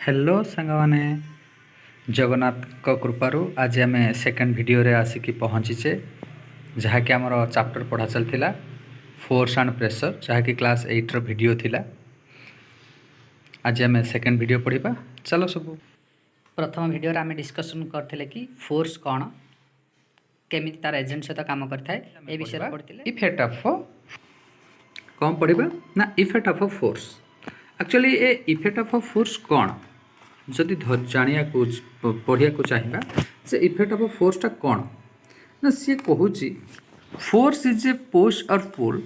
Hello सांगने Jagannath कृपारू आज आम second video रे आसिकी पहुँचीचे जहाँकि आमर चैप्टर पढ़ा चलता फोर्स एंड प्रेशर जहाँकि क्लास 8 रो वीडियो थिला। आज आम सेकेंड वीडियो पढ़ा। चलो सब प्रथम वीडियो रे आम डिस्कशन करथिले कि फोर्स कौन केमी तार एजेंट सहित काम करथाय ए विषय रे पढ़थिले। इफेक्ट ऑफ कौन पढ़ा ना effect of force. Actually A effect of force कौन जदि जानिया पढ़िया को चाहिए से इफेक्ट ऑफ फोर्सटा कौन ना सी कहूँ force is a push or pull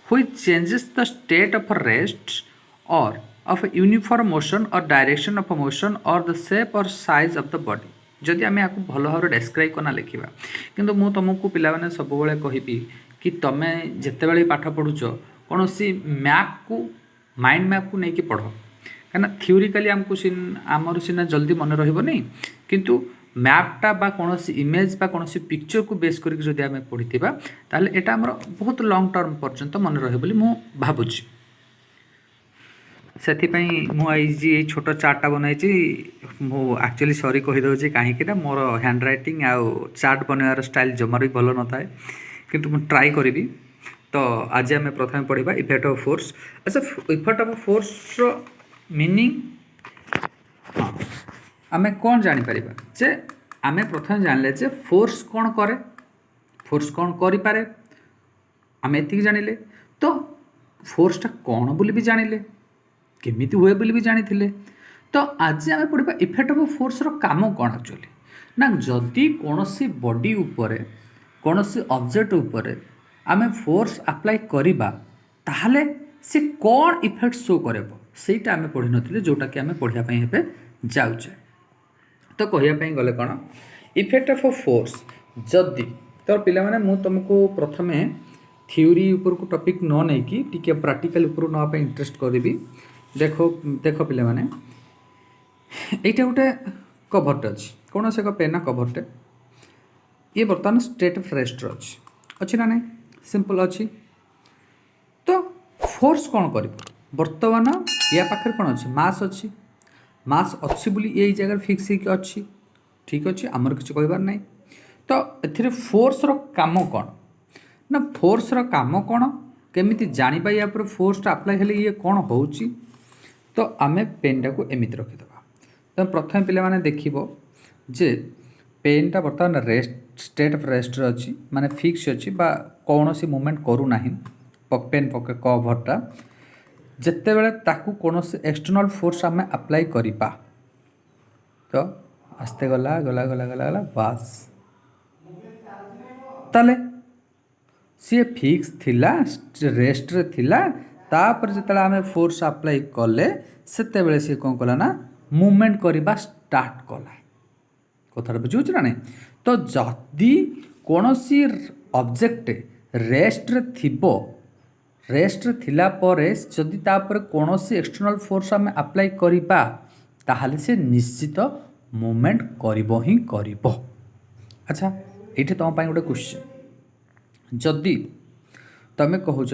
which changes the state of rest or of uniform motion or direction of motion or the shape or size of the body. जदि आम आपको भल भाव डेस्क्राइब करना लिखा किंतु मु तुमको पिलाने सब कहबी कि तुम जितेबाला पाठ पढ़ुच कौन सी मैप को माइंड मैप को लेकिन पढ़ कहीं थ्योरिकाली आमको आमर सीना जल्दी मन रही किंतु मैपटा बा कौन इमेज बा कौन पिक्चर को बेस करके जदि आम पढ़ी ताले एटा आमर बहुत लॉन्ग टर्म पर्यंत मन रहे बोली मु भावुची। से मुझे छोट चार्टा बनाई एक्चुअली सॉरी कहीदे कहीं मोर हैंड रईटिंग आउ चार्ट बनवार स्टाइल जमार भी भल न था किंतु मुझे ट्राई करी। तो आज आम प्रथम पढ़ा इफेक्ट ऑफ फोर्स। अच्छा इफेक्ट ऑफ फोर्स मीनिंग हाँ आम कौन जापर जे आम प्रथम जानले जे फोर्स कौन करे फोर्स कौन करें आम एति जानिले तो फोर्सटा कौन बोली भी जानिले केमिति हुए बोली भी जानी। तो आज आम पढ़ा इफेक्ट ऑफ फोर्स रो काम कौन एक्चुअली ना जदि कौन सी बॉडी उपरे कौन सी ऑब्जेक्ट उपरे आम फोर्स अप्लाई करिबा ताहले से कौन इफेक्ट शो करेबो सेटा आम पढ़ी नथिले जोटा कि आम पढ़िया पई हेबे जाउचे। तो कहिया पई गले कौन इफेक्ट ऑफ फोर्स जदि तो पिला माने मु तुमको प्रथमे थ्योरी ऊपर को टॉपिक न नै कि टिके प्रैक्टिकल ऊपर न पे इंटरेस्ट करबी। देखो देखो पिला माने एटा गोटे कभरटे अछि कौन से पेना कभरटे ये बर्तमान स्टेट ऑफ रेस्ट अच्छी ना नहीं सिंपल अच्छी। तो फोर्स कौन कर बर्तमान या पाखे कौन अच्छे मास अच्छी मास अच्छी बोली ये जगह फिक्स होगी अच्छी ठीक अच्छे आमर किसी कहबार नहीं। तो ए फोर्स रो काम कौन ना फोर्स रो काम कौन केमिति जानिबा या पर फोर्सटा अप्लाई हेले ये कौन होउची। तो आमे पेनटा को एमिति रखिदबा। तो प्रथम पिला माने देखिबो जे पेनटा बर्तमान रेस्ट स्टेट ऑफ रेस्ट अच्छी माने फिक्स अच्छी बा कौन सी मूवमेंट करू नाही पेन पके कभरटा जिते बेले ताकू कौन से एक्सटर्नल फोर्स आम अप्लाई करिपा। तो आस्ते गला गला गला गला गला बास ताले सी फिक्स थिला रेस्ट रे थिला तापर जिते आम फोर्स अप्लाई कले सेते बेले सी कौन कला ना मूवमेंट करवा स्टार्ट कला कथा बुझे ना नहीं। तो जदि कौन सी ऑब्जेक्ट रेस्ट रे थिबो रेस्ट रे थिला परे जदि तापर कौन सी एक्सटर्नल फोर्स आम अप्लाई करिबा ताहले से निश्चित मूवमेंट करिबो ही करिबो। अच्छा ये तुम पाई गोटे क्वेश्चन जदि तुम कहूच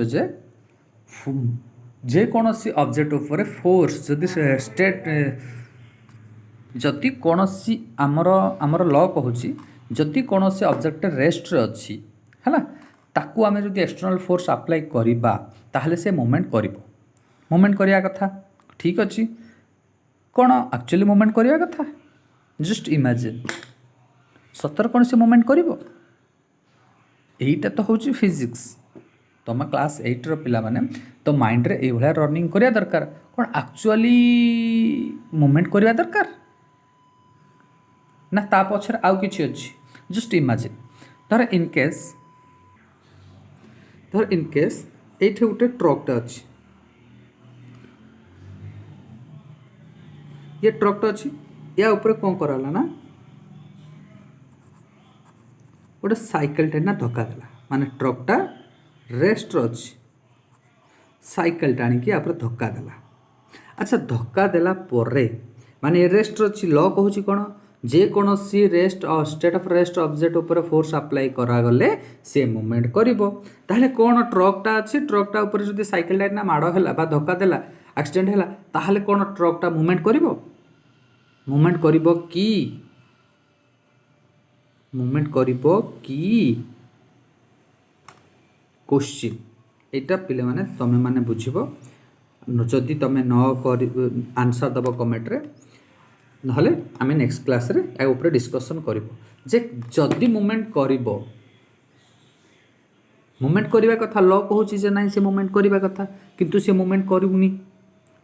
जे कौन सी ऑब्जेक्ट उपर फोर्स जदि स्टेट जदि कौन सी आमर लॉ कहूँ जदि कौन सी ऑब्जेक्ट रेस्ट रे अच्छी है ताकू आम जो एक्सटर्नल फोर्स अप्लाई करिबा ताहले से मूवमेंट करिबो मूवमेंट करिया कथा ठीक अच्छी कौन एक्चुअली मूवमेंट करिया कथा जस्ट इमेजिन सतर कौन से मूवमेंट करिबो एटा तो होची फिजिक्स तुम क्लास 8 रो पिला माने तो माइंड रे ए भला रनिंग करिया दरकार कौन एक्चुअली मूवमेंट करिया दरकार ना ता पछर आउ किछि अछि जस्ट इमेजिन धर इनकेस एठे गोटे ट्रकटा अच्छी ये ट्रकटा अच्छी या ऊपर कौन कराला ना गोटे साइकेलटे ना धक्का देला माने ट्रकटा रेस्ट अच्छी साइकेलटा आनिकी या धक्का देला। अच्छा धक्का देला परे माने रेस्ट अच्छी लॉ कहूँ कौन जे कौन सी रेस्ट और स्टेट ऑफ रेस्ट ऑब्जेक्ट ऊपर फोर्स अप्लाई करागले से मूवमेंट करिबो ताहले कौन ट्रकटा अच्छी ट्रकटा ऊपर जदि साइकेलटा ना माड़ हैला बा धक्का देला एक्सीडेंट हैला ताहले कौन ट्रकटा मूवमेंट करिबो मुवमेंट करिबो कि मुवमेंट करिबो कि क्वेश्चन एटा पिले माने तमे माने बुझिबो जदि तमे न करि आंसर दबो कमेंट रे नहले आमे नेक्स्ट क्लास रे ए ऊपर डिस्कशन करिबो जे जदि मुवमेंट करिबो मुवमेंट करिबा कथा ल कहूची जे नाही से मुवमेंट करिबा कथा किंतु से मुवमेंट करूनी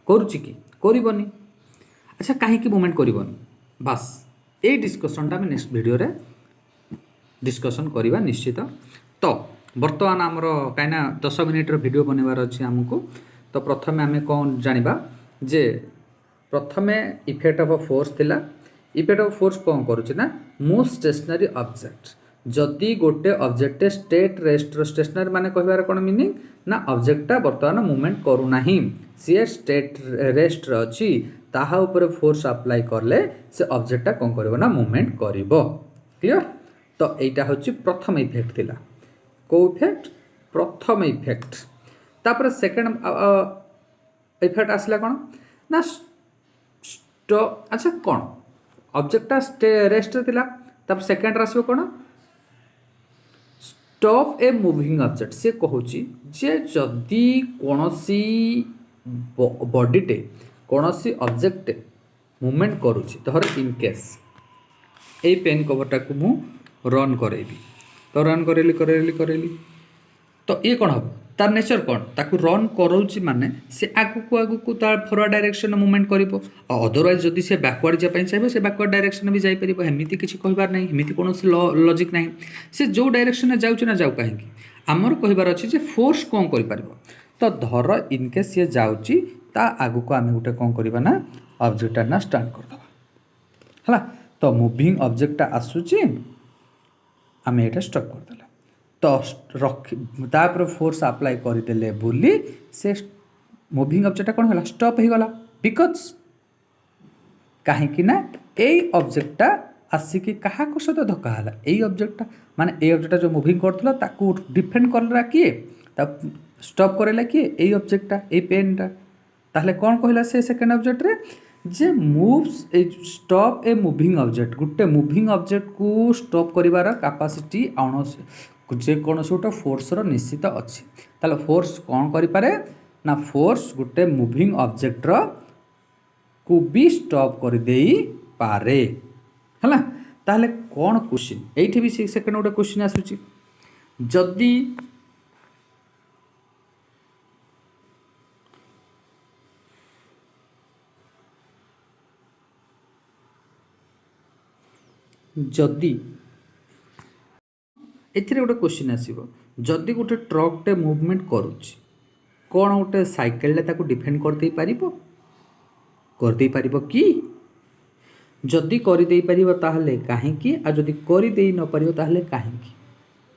करूची कि करिबोनी अच्छा काहे कि मुवमेंट करिबोनी बस ए डिस्कशन टा हम नेक्स्ट वीडियो रे डिस्कशन करिबा निश्चित तो वर्तमान आमर काइना 10 मिनिट रो वीडियो बनेबार अछि हमकु तो प्रथमे आमे कोन जानिबा जे प्रथमे इफेक्ट ऑफ फोर्स थिला इफेक्ट ऑफ फोर्स कोन करूची ना मूव स्टेशनरी ऑब्जेक्ट जदि गोटे ऑब्जेक्ट स्टेट रेस्ट स्टेशनरी माने कहबार कोन मीनिंग ना ऑब्जेक्टटा वर्तमान मूवमेंट करू नाही सी स्टेट रेस्ट रे अछि ताहा ऊपर फोर्स अप्लाई करले से ऑब्जेक्टटा कोन करबो ना मूवमेंट करिवो क्लियर तो एटा होची प्रथम इफेक्ट थिला को इफेक्ट प्रथम इफेक्ट तापर सेकंड इफेक्ट आसला कोन ना अच्छा कोन ऑब्जेक्टटा रेस्ट रे थिला तापर सेकंड आसबो कोन स्टॉप ए मूविंग ऑब्जेक्ट से कहूची जे जदि कोनोसी बॉडीटे कोनोसी ऑब्जेक्ट मूवमेंट करूची तहर इन केस ए पेन कवरटा को मु रन करेबी तो रन करेली तो ये कौन हम तार नेचर कौन ताकू रन करोची माने से आगु को तार फॉरवर्ड डायरेक्शन मूवमेंट करिवो अदरवाइज जदि से बैकवर्ड जा पई चाहबो से बैकवर्ड डायरेक्शन भी जाई परिबो हेमिति किछि कहबार नाही हेमिति कोनोसी लॉजिक नाही से जो डायरेक्शन में जाउची ना जाउ काहेकि हमर कहबार अछि जे फोर्स कोन करि परिबो तो धर इन केस ये जाउची ता आगु को आमे गुटे कोन करबा ना ऑब्जेक्ट ना स्टार्ट कर दबा हला तो मूविंग ऑब्जेक्ट आसुची आमे एटा स्टॉप कर देला तो रख तापर फोर्स अप्लाई करदेले बोली से मूविंग ऑब्जेक्ट कौन होला स्टॉप हो गला बिकज कहीं ना एई ऑब्जेक्टटा आसिकी कहा को सहित धक्का हला एई ऑब्जेक्टटा माने एई ऑब्जेक्टटा जो मूविंग करथला ताकू डिफेंड करला किए ता स्टॉप करेला किए एई ऑब्जेक्टटा एई पेनटा ताहले कौन कहला से सेकंड ऑब्जेक्ट रे जे मूव्स ए स्टॉप ए मूविंग ऑब्जेक्ट गुटे मूविंग ऑब्जेक्ट को स्टॉप करिवार कैपेसिटी जे कौन गोटे फोर्स रो निश्चित अच्छी ताले फोर्स कौन करि पारे ना फोर्स गुटे मूविंग ऑब्जेक्ट रो को भी स्टॉप कर देई पारे हला ताले कौन क्वेश्चन एठी भी सेकंड गोटे क्वेश्चन आसुची जदि जदि एथिरे गोटे क्वेश्चन आसीबो जदि गोटे ट्रक टे मूवमेंट करूची कौन गोटे साइकेल ले ताको डिफेंड कर दे पारिबो कि जदि कर दे पारिबो ताहले काहे कि आ जदि कर दे न पारिबो ताहले काहे कि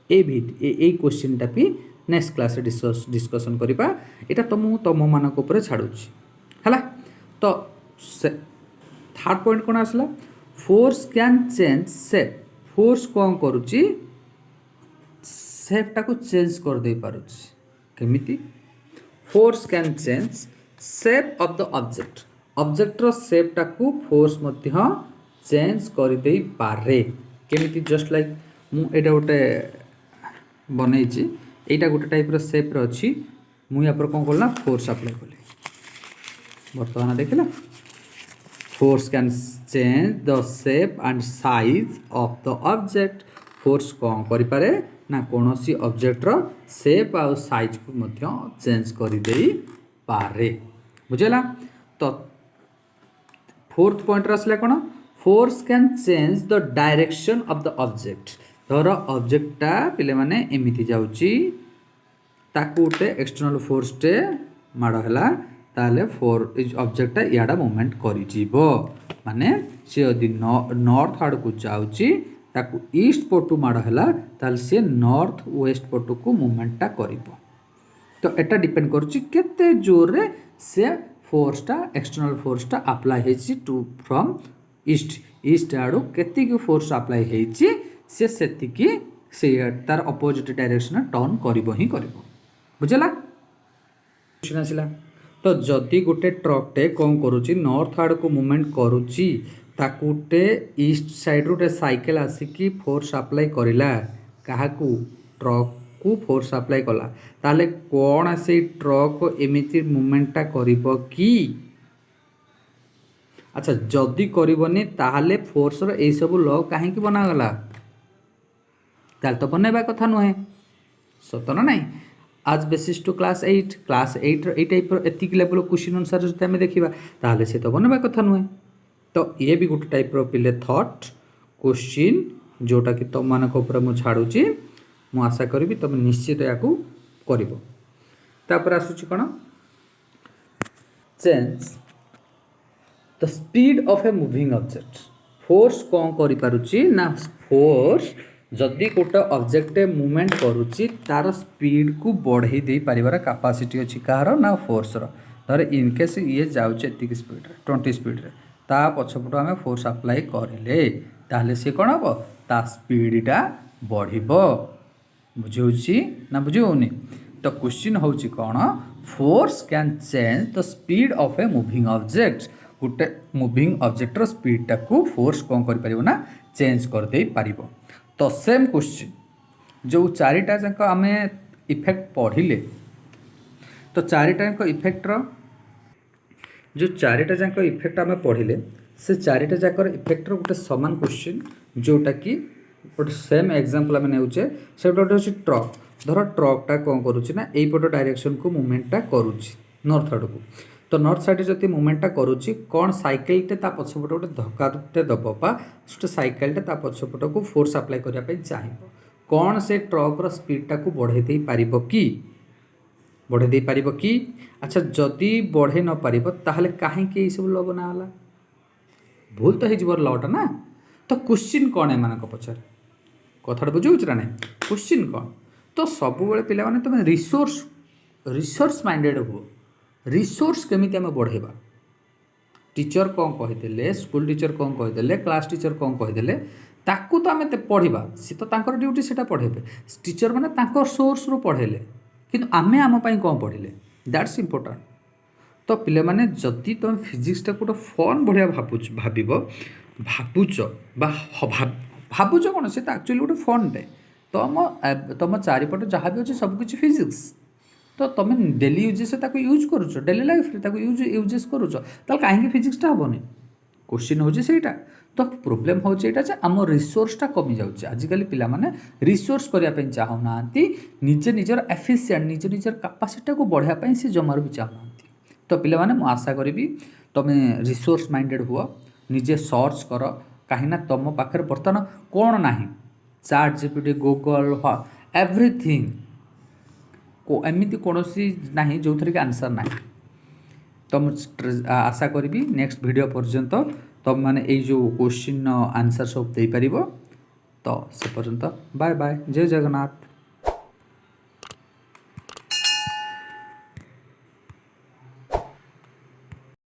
ए क्वेश्चन टा भी नेक्स्ट क्लास रे डिस्कशन करिबा एटा तम मानक ऊपर छाडुची हला तो थर्ड पॉइंट कोन आसला force can change shape force कौन करूची शेप टाको चेंज कर दे पारुची केमिति force can change shape of the object object रो शेप टाको फोर्स मध्य चेंज कर दे पारे केमिति जस्ट लाइक मु एटा गोटे बनैची एटा गोटे टाइप रो शेप रो अछि मु या पर कोन करला फोर्स अप्लाई करले वर्तमान देखिला force can change the shape and size of the object force कौन करि पारे ना कोनोसी ऑब्जेक्ट रो शेप आ साइज को मध्य चेंज करि देई पारे बुझला तो फोर्थ पॉइंट रसले कोन force can change the direction of the object धर ऑब्जेक्टटा पिले माने एमिति जाउची ताकू टे एक्सटर्नल फोर्स टे माड हला ताले ऑब्जेक्टटा याडा मूवमेंट करि जीवो माने से यदि नॉर्थ आड़ को जाउची ताकू ईस्ट पटू माड़ हला ताल से नॉर्थ वेस्ट पटू को मूवमेंटटा करिवो तो एटा डिपेंड करूची केते जोर रे से फोर्सटा एक्सटर्नल फोर्सटा अप्लाई हेची टू फ्रॉम ईस्ट आड़ू केते की फोर्स अप्लाई हेची से सेति की से तार अपोजिट डायरेक्शन टर्न करिवो ही करिवो बुझला क्वेश्चन आसिला तो जदि गोटे ट्रकटे कौन करुच्ची नॉर्थ आड़ को मूवमेंट करुच्ची ताकू गोटे ईस्ट साइड रू साइकेल आसिकी फोर्स अप्लाई करिला काहाकू ट्रक को फोर्स अप्लाई कला ताले कौन से ट्रक एमिति मूवमेंटा करिबो कि अच्छा जदि करबनी ताहले फोर्स रो ए सब लॉ काहे की बना गला ताल तो बनैबा कथा नुहे सत ना नहीं आज बेसिस टू क्लास 8 ए टाइप एतिक लेवल क्वेश्चन अनुसार जदि आमे देखिबा ताहले से तो बनैबा कथा नुहे तो ये भी गोटे टाइप रो पिले थॉट क्वेश्चन जोटा कि तुम मानक ऊपर मु छाड़ुची मु आशा करी तुम निश्चित याकू करिवो तापर आसुची कोन change the speed of a moving object force कौन करि पारुची ना फोर्स जदि गोटे ऑब्जेक्ट मूवमेंट करुची तार स्पीड को बढ़ाई दे पारिबार कैपेसिटी अछि कार ना फोर्स रो धर इन केस ये जाउचे एतिक स्पीड रे 20 स्पीड रे ता पछपटो आमे फोर्स अप्लाई करिले ताहले से कोन हबो ता स्पीडटा बढ़िबो बुझौची ना बुझौनी तो क्वेश्चन होची कोन force can change the speed of a moving object गोटे मूविंग ऑब्जेक्ट रो स्पीड टाकू फोर्स कौन कर पारिबो ना चेंज कर दे पारिबो तो सेम क्वेश्चन जो चारिटा जाक आमे इफेक्ट पढ़िले तो चारिटा जाक इफेक्ट रो जो चारिटा जाक इफेक्ट आमे पढ़िले से चारिटा जाकर इफेक्ट रो गोटे समान क्वेश्चन जोटा कि गोटे सेम एग्जांपल आमे नेउचे से गोटे होची ट्रक धर ट्रकटा कौन करुची ना एई पट डायरेक्शन को मूवमेंटटा करुची नॉर्थ आड़ को तो नॉर्थ साइड जब मूवमेंटा करुच्ची कौन साइकेलटे ता पछपट गोटे धक्काटे दब बा गोटे साइकेलटे ता पछपट को फोर्स अप्लाई करने चाहिए कौन से ट्रकर स्पीडटा को बढ़े दे पारिबो कि बढ़े दे पारिबो कि अच्छा जदि बढ़े न पारिबो ताहले काहे के सब लॉ बनाला भूल तो हो लॉटा ना तो क्वेश्चन कौन है मानक पचार कथा बुझे ना नहीं क्वेश्चन कौन तो सब बेले पिला माने तुम रिसोर्स माइंडेड हुओ रिसोर्स केमिति आमे बढ़ेबा टीचर कौन कहीदेले स्कूल टीचर कौन कहीदेले क्लास टीचर कौन कहीदेले ताकू तो आमे पढ़ा सी तो तांकर ड्यूटी सेटा पढ़ेबे टीचर माने तांकर सोर्स रू पढ़ेले किंतु आमे आम पई कौन पढ़िले दैट्स इंपोर्टेंट तो पिले माने जदि तुम फिजिक्स टा गोटे फन बढ़िया भाबुच भाबुच कौन से एक्चुअली गोटे फन टे तुम चारिपट जहाँ भी अच्छे सबकिछ फिजिक्स तो तुम डेली यूजेस यूज करुच डेली लाइफ यूजेस करुच कहीं फिजिक्सटा हेनी क्वेश्चन हूँ सहीटा तो प्रोब्लेम हूँ यहाँ आम रिसोर्सटा कमी जाऊँच आजिकल पिला माने रिसोर्स करने चाहूना निजे निजर एफिशिएंट निज निजर कैपेसिटी को बढ़ाई से जमार भी चाहूना तो पिला माने मु आशा करी तुम रिसोर्स माइंडेड हुआ निजे सर्च कर कहीं तुम पाखे बर्तमान कौन ना चैट जीपीटी गूगल एवरीथिंग को एमती कौन ना जो थी आंसर ना तो आशा करी नेक्स्ट वीडियो पर्यंत तुम मैंने जो क्वेश्चन आंसर सब दे पार तो से पर्यंत बाय बाय जय जगन्नाथ।